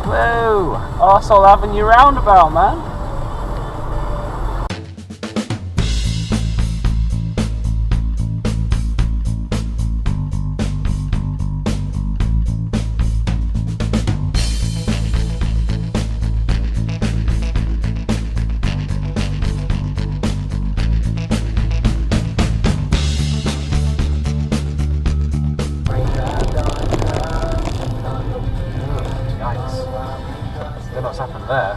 Whoa! Arsehole Avenue roundabout, man. Don't know what's happened there.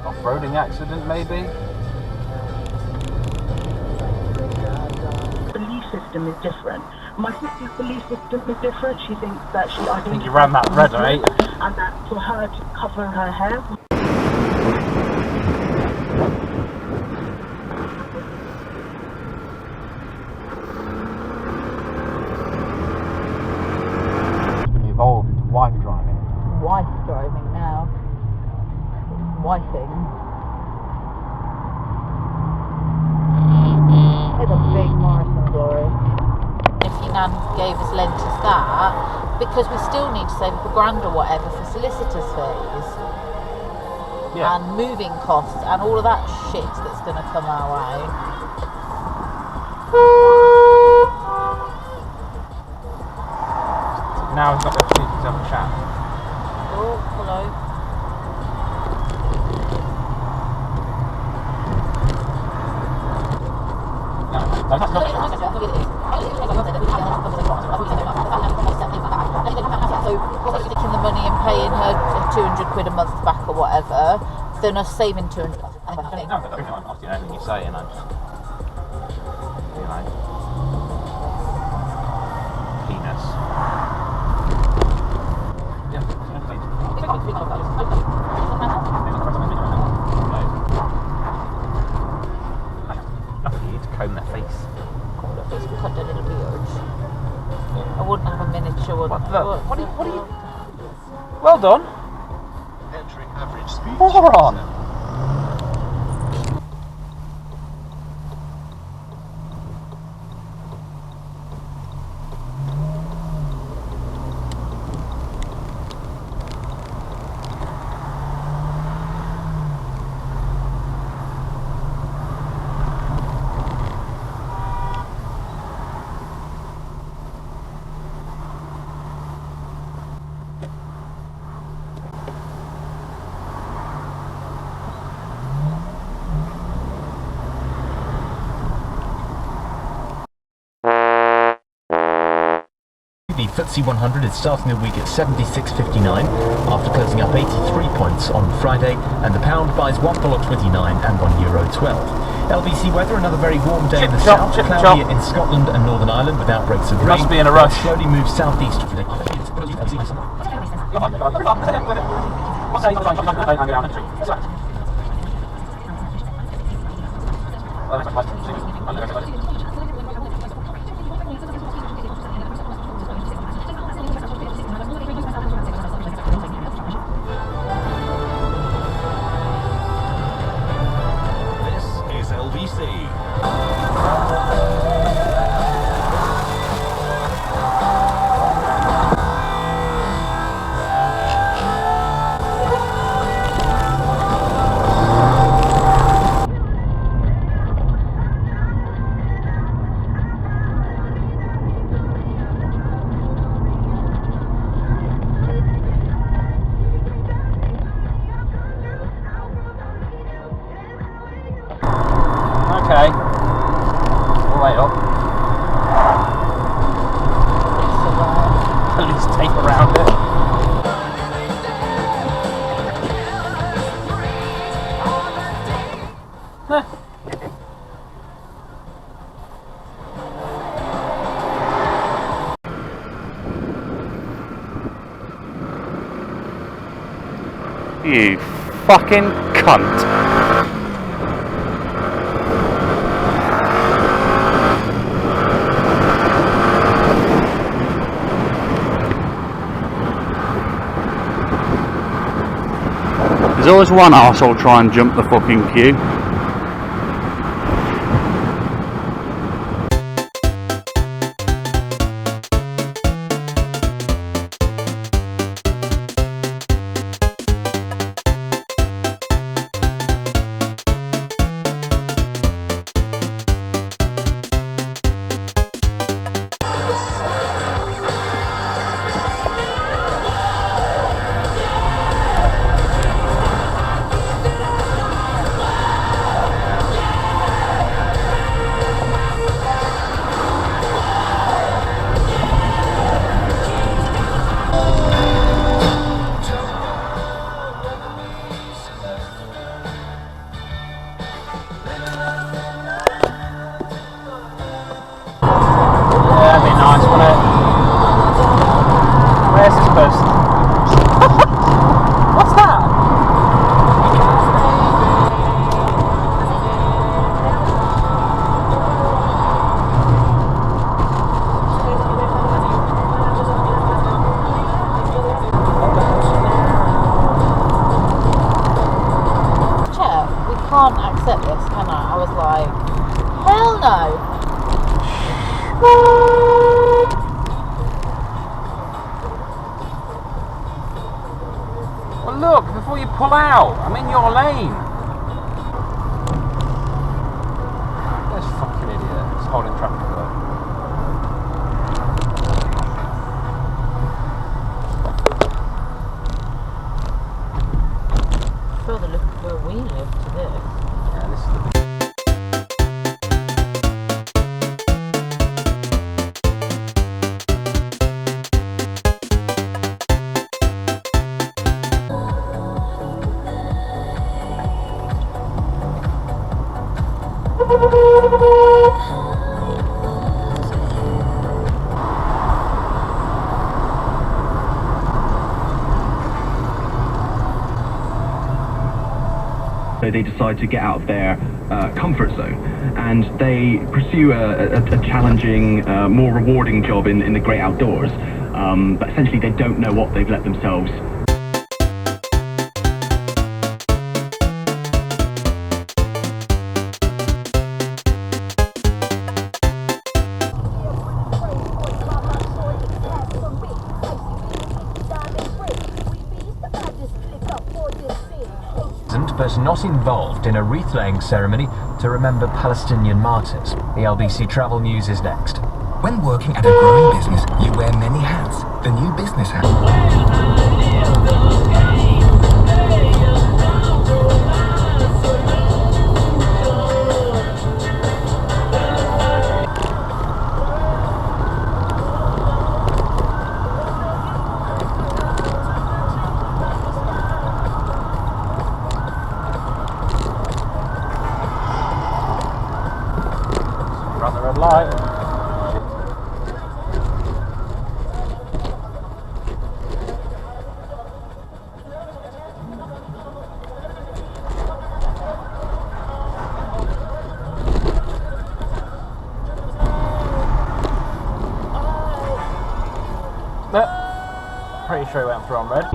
Off-roading accident, maybe? Belief system is different. My sister's belief system is different. She thinks that she I think you ran that red, right? And that for her to cover her hair. Evolved into wife driving. Wife driving now. Wifing. It's a big Morrison glory. If your nan gave us lent us that, because we still need to save up £1,000 or whatever for solicitors' fees. Yeah. And moving costs and all of that shit that's going to come our way. Now we've got the opportunity to have a chat. Oh, hello. So, taking the money and paying her 200 quid a month back or whatever, then us saving 200. No, but everything you say, and I just, penis. You need to comb their face. Cut a little beard. I wouldn't have a miniature one. What are you? Well done. Entering average speed. Moron. The FTSE 100 is starting the week at 76.59 after closing up 83 points on Friday, and the pound buys $1.29 and €1.12. LBC weather: another very warm day in the south, cloudy in Scotland and Northern Ireland with outbreaks of rain. Must be in a rush. Slowly moves southeast for the Okay. We'll wait up. At least take around it. You fucking cunt. There's always one arsehole try and jump the fucking queue. Well, look, before you pull out, I'm in your lane. This fucking idiot. It's holding traffic though. Further look at where we live to this. Yeah, this is the So they decide to get out of their comfort zone, and they pursue a challenging, more rewarding job in the great outdoors. But essentially they don't know what they've let themselves but not involved in a wreath-laying ceremony to remember Palestinian martyrs. The LBC Travel News is next. When working at a growing business, you wear many hats. The new business hat. run the red light. Pretty sure he went through on red.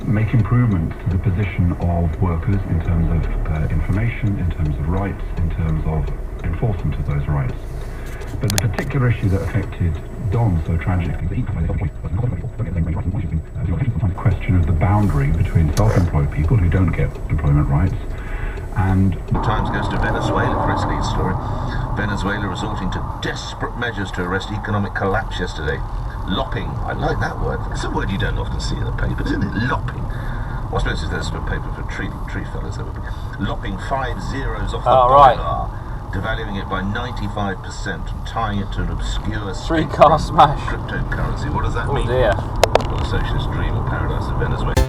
Make improvements to the position of workers in terms of information, in terms of rights, in terms of enforcement of those rights. But the particular issue that affected Don so tragically, the question of the boundary between self-employed people who don't get employment rights and... The Times goes to Venezuela for its lead story. Venezuela resorting to desperate measures to arrest economic collapse yesterday. Lopping, I like that word. It's a word you don't often see in the papers, isn't it? Lopping. Well, I suppose if there's a paper for tree fellas, there would be. Lopping 5 zeros off the dollar, devaluing it by 95% and tying it to an obscure three-car smash cryptocurrency. What does that mean? Oh dear. Well, the socialist dream of paradise in Venezuela.